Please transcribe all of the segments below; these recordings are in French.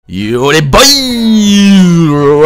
Yo les boys,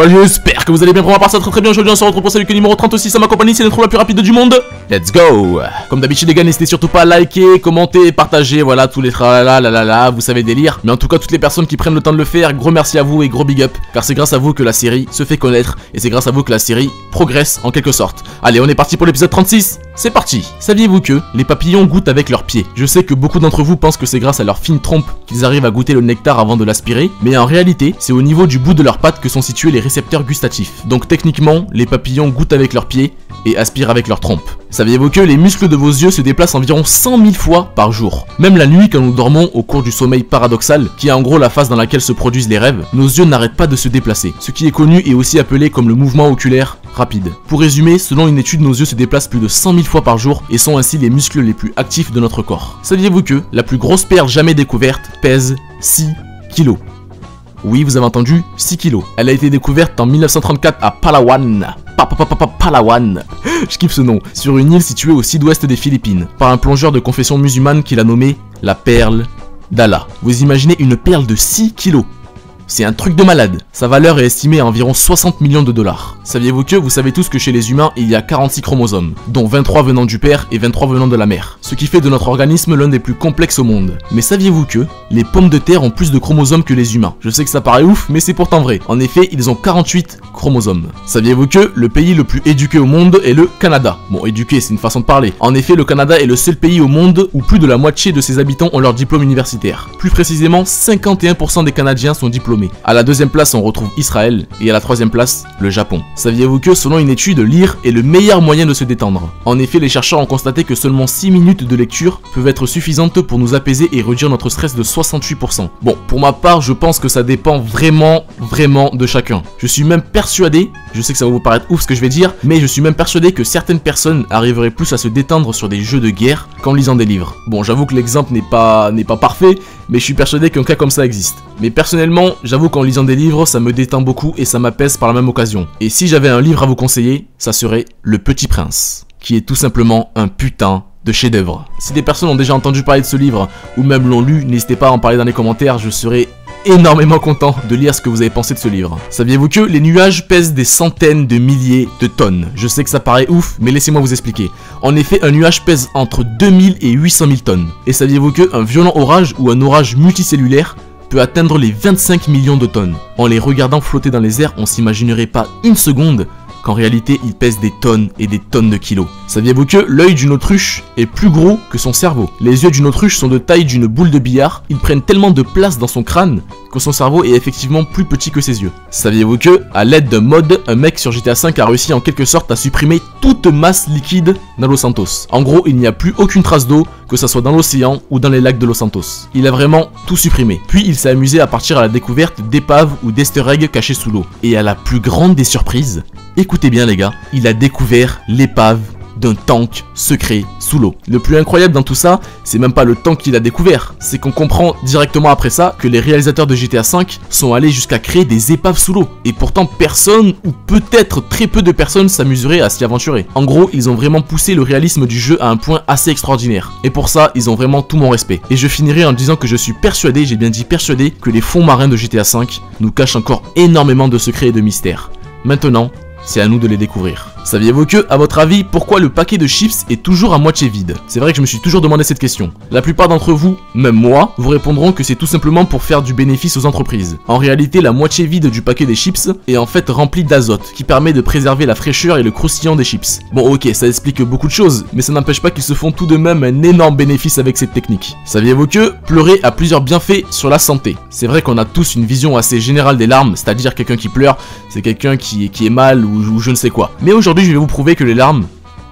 j'espère que vous allez bien. Pour ma part ça très bien. Aujourd'hui on se retrouve pour celui numéro 36 à ma compagnie. C'est l'intro la plus rapide du monde. Let's go. Comme d'habitude les gars, n'hésitez surtout pas à liker, commenter, partager. Voilà tous les tralala, vous savez délire. Mais en tout cas toutes les personnes qui prennent le temps de le faire, gros merci à vous et gros big up. Car c'est grâce à vous que la série se fait connaître. Et c'est grâce à vous que la série progresse en quelque sorte. Allez, on est parti pour l'épisode 36. C'est parti. Saviez-vous que les papillons goûtent avec leurs pieds? Je sais que beaucoup d'entre vous pensent que c'est grâce à leur fine trompe qu'ils arrivent à goûter le nectar avant de l'aspirer. Mais en réalité, c'est au niveau du bout de leurs pattes que sont situés les récepteurs gustatifs. Donc techniquement, les papillons goûtent avec leurs pieds et aspirent avec leur trompe. Saviez-vous que les muscles de vos yeux se déplacent environ 100 000 fois par jour? Même la nuit quand nous dormons au cours du sommeil paradoxal, qui est en gros la phase dans laquelle se produisent les rêves, nos yeux n'arrêtent pas de se déplacer. Ce qui est connu est aussi appelé comme le mouvement oculaire rapide. Pour résumer, selon une étude, nos yeux se déplacent plus de 100 000 fois par jour et sont ainsi les muscles les plus actifs de notre corps. Saviez-vous que la plus grosse perle jamais découverte pèse 6 kilos? Oui, vous avez entendu, 6 kilos. Elle a été découverte en 1934 à Palawan. Palawan. Je kiffe ce nom. Sur une île située au sud-ouest des Philippines. Par un plongeur de confession musulmane qui l'a nommée la perle d'Allah. Vous imaginez une perle de 6 kilos? C'est un truc de malade. Sa valeur est estimée à environ 60 millions de dollars. Saviez-vous que vous savez tous que chez les humains, il y a 46 chromosomes, dont 23 venant du père et 23 venant de la mère. Ce qui fait de notre organisme l'un des plus complexes au monde. Mais saviez-vous que les pommes de terre ont plus de chromosomes que les humains? Je sais que ça paraît ouf, mais c'est pourtant vrai. En effet, ils ont 48 chromosomes. Saviez-vous que le pays le plus éduqué au monde est le Canada? Bon, éduqué, c'est une façon de parler. En effet, le Canada est le seul pays au monde où plus de la moitié de ses habitants ont leur diplôme universitaire. Plus précisément, 51% des Canadiens sont diplômés. À la deuxième place, on retrouve Israël et à la troisième place, le Japon. Saviez-vous que, selon une étude, lire est le meilleur moyen de se détendre? En effet, les chercheurs ont constaté que seulement 6 minutes de lecture peuvent être suffisantes pour nous apaiser et réduire notre stress de 68%. Bon, pour ma part, je pense que ça dépend vraiment de chacun. Je suis même persuadé, je sais que ça va vous paraître ouf ce que je vais dire, mais je suis même persuadé que certaines personnes arriveraient plus à se détendre sur des jeux de guerre qu'en lisant des livres. Bon, j'avoue que l'exemple n'est pas parfait, mais je suis persuadé qu'un cas comme ça existe. Mais personnellement, j'avoue qu'en lisant des livres, ça me détend beaucoup et ça m'apaise par la même occasion. Et si j'avais un livre à vous conseiller, ça serait Le Petit Prince, qui est tout simplement un putain de chef-d'œuvre. Si des personnes ont déjà entendu parler de ce livre, ou même l'ont lu, n'hésitez pas à en parler dans les commentaires, je serais énormément content de lire ce que vous avez pensé de ce livre. Saviez-vous que les nuages pèsent des centaines de milliers de tonnes? Je sais que ça paraît ouf, mais laissez-moi vous expliquer. En effet, un nuage pèse entre 2000 et 800 000 tonnes. Et saviez-vous que un violent orage ou un orage multicellulaire peut atteindre les 25 millions de tonnes? En les regardant flotter dans les airs, on s'imaginerait pas une seconde qu'en réalité il pèse des tonnes et des tonnes de kilos. Saviez-vous que l'œil d'une autruche est plus gros que son cerveau? Les yeux d'une autruche sont de taille d'une boule de billard, ils prennent tellement de place dans son crâne que son cerveau est effectivement plus petit que ses yeux. Saviez-vous que, à l'aide d'un mod, un mec sur GTA V a réussi en quelque sorte à supprimer toute masse liquide dans Los Santos? En gros, il n'y a plus aucune trace d'eau, que ça soit dans l'océan ou dans les lacs de Los Santos. Il a vraiment tout supprimé. Puis il s'est amusé à partir à la découverte d'épaves ou d'easter eggs cachés sous l'eau. Et à la plus grande des surprises, écoutez bien les gars, il a découvert l'épave d'un tank secret sous l'eau. Le plus incroyable dans tout ça, c'est même pas le tank qu'il a découvert, c'est qu'on comprend directement après ça que les réalisateurs de GTA V sont allés jusqu'à créer des épaves sous l'eau. Et pourtant personne, ou peut-être très peu de personnes, s'amuseraient à s'y aventurer. En gros, ils ont vraiment poussé le réalisme du jeu à un point assez extraordinaire. Et pour ça, ils ont vraiment tout mon respect. Et je finirai en disant que je suis persuadé, j'ai bien dit persuadé, que les fonds marins de GTA V nous cachent encore énormément de secrets et de mystères. Maintenant, c'est à nous de les découvrir. Saviez-vous que, à votre avis, pourquoi le paquet de chips est toujours à moitié vide? C'est vrai que je me suis toujours demandé cette question. La plupart d'entre vous, même moi, vous répondront que c'est tout simplement pour faire du bénéfice aux entreprises. En réalité, la moitié vide du paquet des chips est en fait remplie d'azote, qui permet de préserver la fraîcheur et le croustillant des chips. Bon ok, ça explique beaucoup de choses, mais ça n'empêche pas qu'ils se font tout de même un énorme bénéfice avec cette technique. Saviez-vous que pleurer a plusieurs bienfaits sur la santé? C'est vrai qu'on a tous une vision assez générale des larmes, c'est-à-dire quelqu'un qui pleure, c'est quelqu'un qui est mal ou je ne sais quoi. Mais aujourd'hui, je vais vous prouver que les larmes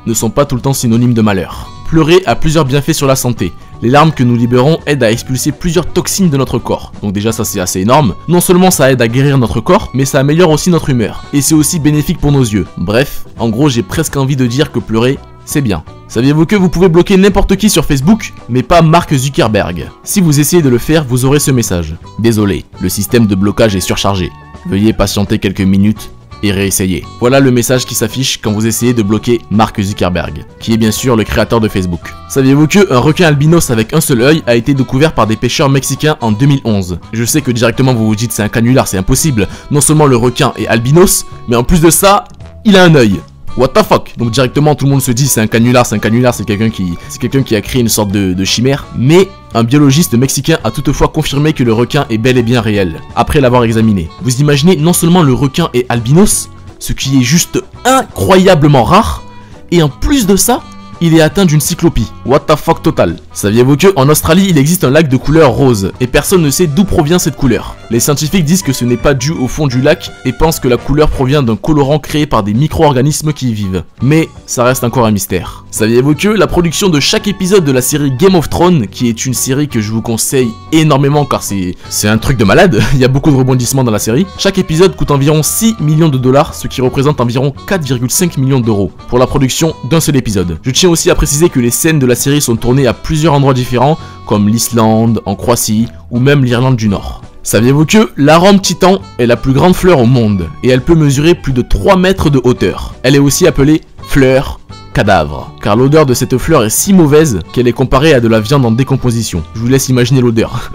ne sont pas tout le temps synonymes de malheur. Pleurer a plusieurs bienfaits sur la santé. Les larmes que nous libérons aident à expulser plusieurs toxines de notre corps. Donc déjà ça c'est assez énorme. Non seulement ça aide à guérir notre corps, mais ça améliore aussi notre humeur. Et c'est aussi bénéfique pour nos yeux. Bref, en gros j'ai presque envie de dire que pleurer, c'est bien. Saviez-vous que vous pouvez bloquer n'importe qui sur Facebook, mais pas Mark Zuckerberg? Si vous essayez de le faire, vous aurez ce message. Désolé, le système de blocage est surchargé. Veuillez patienter quelques minutes et réessayer. Voilà le message qui s'affiche quand vous essayez de bloquer Mark Zuckerberg, qui est bien sûr le créateur de Facebook. Saviez-vous que un requin albinos avec un seul œil a été découvert par des pêcheurs mexicains en 2011? Je sais que directement vous vous dites c'est un canular, c'est impossible. Non seulement le requin est albinos, mais en plus de ça, il a un œil. What the fuck? Donc directement tout le monde se dit c'est un canular, c'est quelqu'un qui a créé une sorte de chimère. Mais un biologiste mexicain a toutefois confirmé que le requin est bel et bien réel, après l'avoir examiné. Vous imaginez, non seulement le requin est albinos, ce qui est juste incroyablement rare, et en plus de ça, il est atteint d'une cyclopie. What the fuck total. Saviez-vous que en Australie, il existe un lac de couleur rose et personne ne sait d'où provient cette couleur. Les scientifiques disent que ce n'est pas dû au fond du lac et pensent que la couleur provient d'un colorant créé par des micro-organismes qui y vivent. Mais ça reste encore un mystère. Saviez-vous que la production de chaque épisode de la série Game of Thrones, qui est une série que je vous conseille énormément car c'est un truc de malade, il y a beaucoup de rebondissements dans la série, chaque épisode coûte environ 6 millions de dollars, ce qui représente environ 4,5 millions d'euros pour la production d'un seul épisode. Je tiens aussi à préciser que les scènes de la série sont tournées à plusieurs endroits différents, comme l'Islande, en Croatie ou même l'Irlande du Nord. Saviez-vous que l'arôme titan est la plus grande fleur au monde et elle peut mesurer plus de 3 mètres de hauteur. Elle est aussi appelée fleur cadavre, car l'odeur de cette fleur est si mauvaise qu'elle est comparée à de la viande en décomposition. Je vous laisse imaginer l'odeur.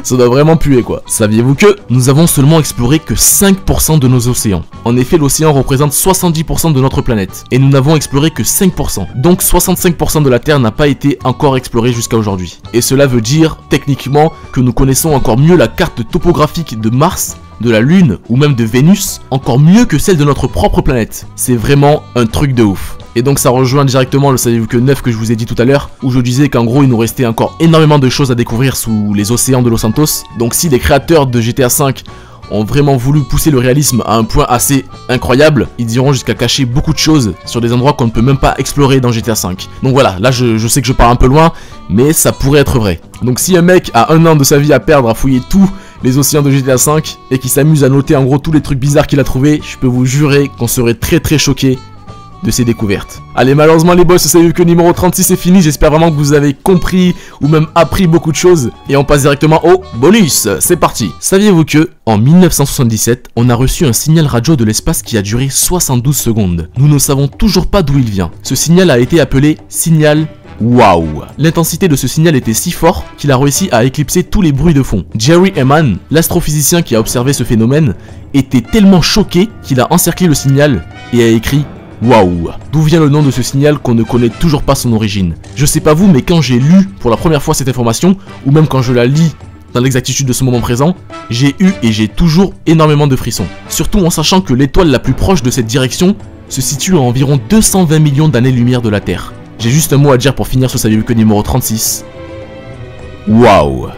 Ça doit vraiment puer quoi. Saviez-vous que nous avons seulement exploré que 5% de nos océans? En effet, l'océan représente 70% de notre planète, et nous n'avons exploré que 5%. Donc 65% de la Terre n'a pas été encore explorée jusqu'à aujourd'hui. Et cela veut dire, techniquement, que nous connaissons encore mieux la carte topographique de Mars, de la Lune, ou même de Vénus, encore mieux que celle de notre propre planète. C'est vraiment un truc de ouf. Et donc ça rejoint directement le saviez-vous que 9 que je vous ai dit tout à l'heure, où je disais qu'en gros il nous restait encore énormément de choses à découvrir sous les océans de Los Santos. Donc si les créateurs de GTA V ont vraiment voulu pousser le réalisme à un point assez incroyable, ils iront jusqu'à cacher beaucoup de choses sur des endroits qu'on ne peut même pas explorer dans GTA V. Donc voilà, là je sais que je pars un peu loin, mais ça pourrait être vrai. Donc si un mec a 1 an de sa vie à perdre à fouiller tous les océans de GTA V et qui s'amuse à noter en gros tous les trucs bizarres qu'il a trouvés, je peux vous jurer qu'on serait très choqués de ces découvertes. Allez, malheureusement les boss, saviez-vous que numéro 36 est fini, j'espère vraiment que vous avez compris ou même appris beaucoup de choses. Et on passe directement au bonus, c'est parti. Saviez-vous que, en 1977, on a reçu un signal radio de l'espace qui a duré 72 secondes. Nous ne savons toujours pas d'où il vient. Ce signal a été appelé signal Waouh! L'intensité de ce signal était si fort qu'il a réussi à éclipser tous les bruits de fond. Jerry Ehman, l'astrophysicien qui a observé ce phénomène, était tellement choqué qu'il a encerclé le signal et a écrit Waouh! D'où vient le nom de ce signal qu'on ne connaît toujours pas son origine? Je sais pas vous, mais quand j'ai lu pour la première fois cette information, ou même quand je la lis dans l'exactitude de ce moment présent, j'ai eu et j'ai toujours énormément de frissons. Surtout en sachant que l'étoile la plus proche de cette direction se situe à environ 220 millions d'années-lumière de la Terre. J'ai juste un mot à dire pour finir ce saviez-vous que numéro 36. Waouh!